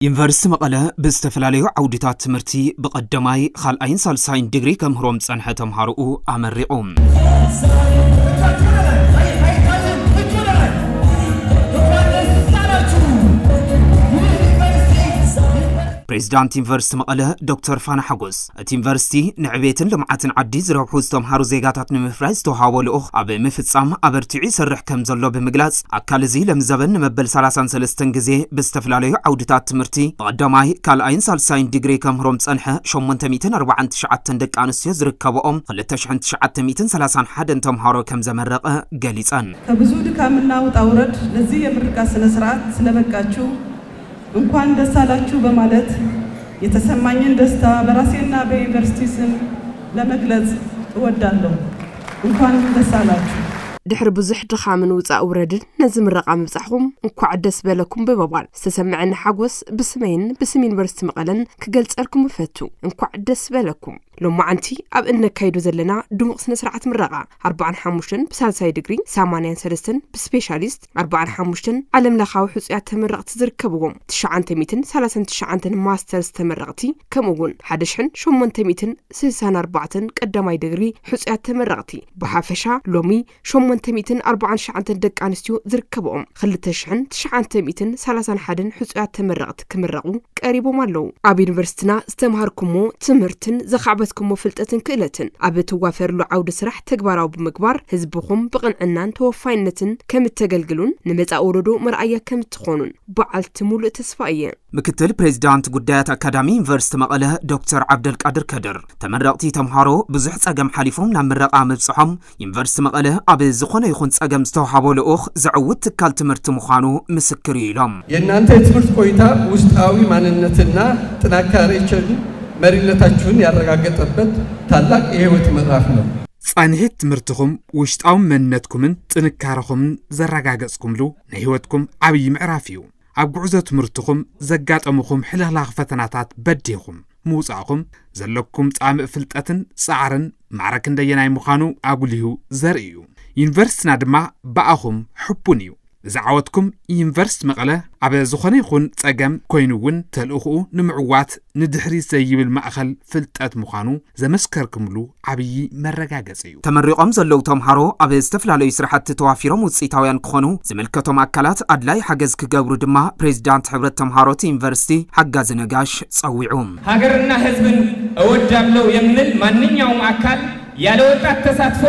ዩኒቨርሲቲ መቀለ ብዝተፈላለዩ ዓውድታት ትምህርቲ በቀዳማይ ካልኣይን ሳልሳይን ዲግሪ ከምህሮም ጸንሐ ተምሃርኡ ኣመሪቑ ፕሬዝዳንት ዩኒቨርሲቲ መቀለ ዶክተር ፋና ሓጎስ እቲ ዩኒቨርሲቲ ንዕቤትን ልምዓትን ዓዲ ዝረብሑ ዝተምሃሩ ዜጋታት ንምፍራይ ዝተውሃቦ ልኡኽ ኣብ ምፍጻም ኣበርቲዑ ይሰርሕ ከም ዘሎ ብምግላጽ ኣካል እዚ ለምዘበን ንመበል 33 ግዜ ብዝተፈላለዩ ዓውድታት ትምህርቲ በቀዳማይ ካልኣይን ሳልሳይን ዲግሪ ከምህሮም ጸንሐ 849 ደቂ ኣንስትዮ ዝርከብኦም 2931 ተምሃሮ ከም ዘመረቐ ገሊጸን ከብዙ ድካምና ውጣ ውረድ ለዚህ የምርቃት ስነ ስርዓት ስለበቃችሁ እንኳን ደስ አላችሁ በማለት የተሰማኝን ደስታ በራሴና በዩኒቨርሲቲ ስም ለመግለጽ እወዳለሁ። እንኳን ደስ አላችሁ። ድሕሪ ብዙሕ ድኻምን ውፃእ ውረድን ነዚ ምረቓ ምብጻሕኩም እንኳዕ ደስ በለኩም ብምባል ዝተሰምዐኒ ሓጎስ ብስመይን ብስም ዩኒቨርሲቲ መቐለን ክገልጸልኩም እፈቱ እንኳዕ ደስ በለኩም ሎማዓንቲ ኣብ እንካይዱ ዘለና ድሙቕ ስነ ስርዓት ምረቓ 45 ብሳልሳይ ዲግሪ 83 ብስፔሻሊስት 45 ዓለም ለኻዊ ሕጹያት ተመረቕቲ ዝርከብዎም 939 ማስተርስ ተመረቕቲ ከምኡውን 1864 ቀዳማይ ዲግሪ ሕጹያት ተመረቕቲ ብሓፈሻ ሎሚ 849 ደቂ ኣንስትዮ ዝርከብኦም 2931 ሕጹያት ተመረቕቲ ክምረቑ ቀሪቦም ኣለዉ ኣብ ዩኒቨርሲቲና ዝተምሃርኩሞ ትምህርትን ዘኻዕበትኩሞ ፍልጠትን ክእለትን ኣብ ተዋፈርሉ ዓውደ ስራሕ ተግባራዊ ብምግባር ህዝብኹም ብቕንዕናን ተወፋይነትን ከም ተገልግሉን ንመጻኢ ወለዶ መርኣያ ከም ትኾኑን በዓልቲ ሙሉእ ተስፋ እየ ምክትል ፕሬዝዳንት ጉዳያት አካዳሚ ዩኒቨርሲቲ መቀለ ዶክተር ዓብደልቃድር ከድር ተመረቕቲ ተምሃሮ ብዙሕ ጸገም ሓሊፎም ናብ ምረቓ ምብጽሖም ዩኒቨርሲቲ መቀለ ኣብ ዝኾነ ይኹን ጸገም ዝተውሃቦ ልኡኽ ዝዕውት ትካል ትምህርቲ ምዃኑ ምስክር ኢሎም የእናንተ የትምህርት ቆይታ ውስጣዊ ማንነትና ጥንካሬያችሁን መሪነታችሁን ያረጋገጠበት ታላቅ የህይወት ምዕራፍ ነው። ጻንሒት ትምህርትኩም ውሽጣዊ መንነትኩምን ጥንካረኹምን ዘረጋገጽኩምሉ ንህይወትኩም ዓብይ ምዕራፍ እዩ። ኣብ ጉዕዞ ትምህርትኩም ዘጋጠሙኩም ሕልኽላኽ ፈተናታት በዲኹም ምውጻእኩም ዘለኩም ጻምእ ፍልጠትን ጻዕርን ማዕረክ እንደየናይ ምዃኑ ኣጉሊሁ ዘርኢ እዩ። ዩኒቨርሲቲና ድማ በኣኹም ሕቡን እዩ። ዝዓወትኩም ዩኒቨርሲቲ መቀለ ኣብ ዝኾነ ይኹን ጸገም ኮይኑውን ተልእኽኡ ንምዕዋት ንድሕሪት ዘይብል ማእኸል ፍልጠት ምዃኑ ዘመስከርኩምሉ ዓብይ መረጋገጽ እዩ። ተመሪቖም ዘለው ተምሃሮ ኣብ ዝተፈላለዩ ስራሕቲ ተዋፊሮም ውጽኢታውያን ክኾኑ ዝምልከቶም ኣካላት ኣድላይ ሓገዝ ክገብሩ ድማ ፕሬዝዳንት ሕብረት ተምሃሮት ዩኒቨርሲቲ ሓጋዝ ነጋሽ ጸዊዑ ሀገርና ህዝብን እወዳለሁ የሚል ማንኛውም አካል ያለ ወጣት ተሳትፎ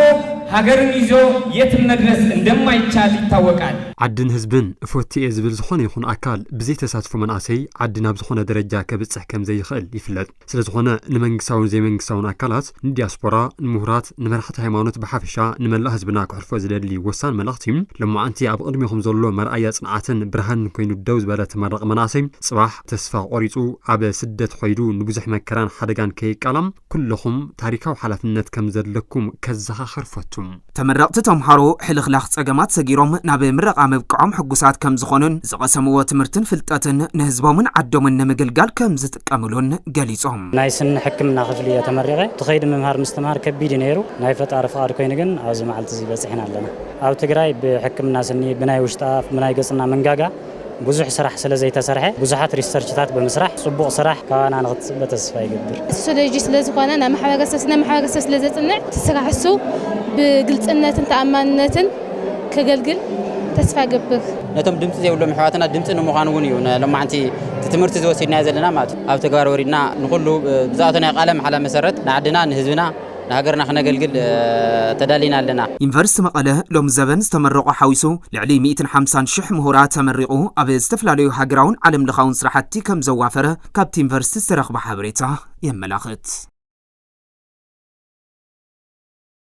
ሀገርን ይዞ የትም መድረስ እንደማይቻል ይታወቃል። ዓድን ህዝብን እፎትየ ዝብል ዝኾነ ይኹን ኣካል ብዘይ ተሳትፎ መናእሰይ ዓዲ ናብ ዝኾነ ደረጃ ከብጽሕ ከም ዘይኽእል ይፍለጥ። ስለዝኾነ ንመንግስታውን ዘይመንግስታውን ኣካላት ንዲያስፖራ ንምሁራት ንመራሕቲ ሃይማኖት ብሓፈሻ ንመላእ ህዝብና ክሕልፎ ዝደሊ ወሳን መልእኽቲ ለማዓንቲ ኣብ ቅድሚኹም ዘሎ መርኣያ ጽንዓትን ብርሃን ኮይኑ ደው ዝበለ ተመረቕ መናእሰይ ጽባሕ ተስፋ ቆሪጹ ኣብ ስደት ኾይዱ ንብዙሕ መከራን ሓደጋን ከይቃላም ኩልኹም ታሪካዊ ሓላፍነት ከም ዘለኩም ከዘኻኽር ፈቱ ተመረቕቲ ተምሃሮ ሕልኽላኽ ጸገማት ሰጊሮም ናብ ምረቓ ምብቅዖም ሕጉሳት ከም ዝኾኑን ዝቐሰምዎ ትምህርትን ፍልጠትን ንህዝቦምን ዓዶምን ንምግልጋል ከም ዝጥቀምሉን ገሊጾም ናይ ስነ ሕክምና ክፍሊ ተመሪቐ ትኸይድ ምምሃር ምስትምሃር ከቢድ ነይሩ ናይ ፈጣሪ ፍቃድ ኮይኑ ግን ኣብዚ መዓልቲ እዚ በጽሕና ኣለና ኣብ ትግራይ ብሕክምና ስኒ ብናይ ውሽጣ ብናይ ገጽና መንጋጋ ብዙሕ ስራሕ ስለዘይ ተሰርሐ ብዙሓት ሪሰርችታት በመስራሕ ጽቡቕ ስራሕ ካባና ንኽትጽበ ተስፋ ይገብር ሶሲዮሎጂ ስለዝኾነ ናብ ማሕበረሰብ ስለዘጽንዕ ተሰራሕሱ ብግልጽነትን ተኣማንነትን ከገልግል ተስፋ ይገብር ነቶም ድምጽ ዘይብሎም ሕዋትና ድምጽ ንምዃን እውን እዩ ለማዓንቲ ትምህርቲ ዝወስድና ዘለና ማለት ኣብ ተግባር ወሪድና ንኹሉ ብዛእቱ ናይ ቃለ መሓላ መሰረት ንዓድና ንህዝብና ንሃገርና ክነገልግል ተዳሊና ኣለና ዩኒቨርሲቲ መቀለ ሎም ዘበን ዝተመረቑ ሓዊሱ ልዕሊ 150,000 ምሁራት ተመሪቑ ኣብ ዝተፈላለዩ ሃገራውን ዓለም ለኻውን ስራሕቲ ከም ዘዋፈረ ካብቲ ዩኒቨርሲቲ ዝተረኽበ ሓበሬታ የመላኽት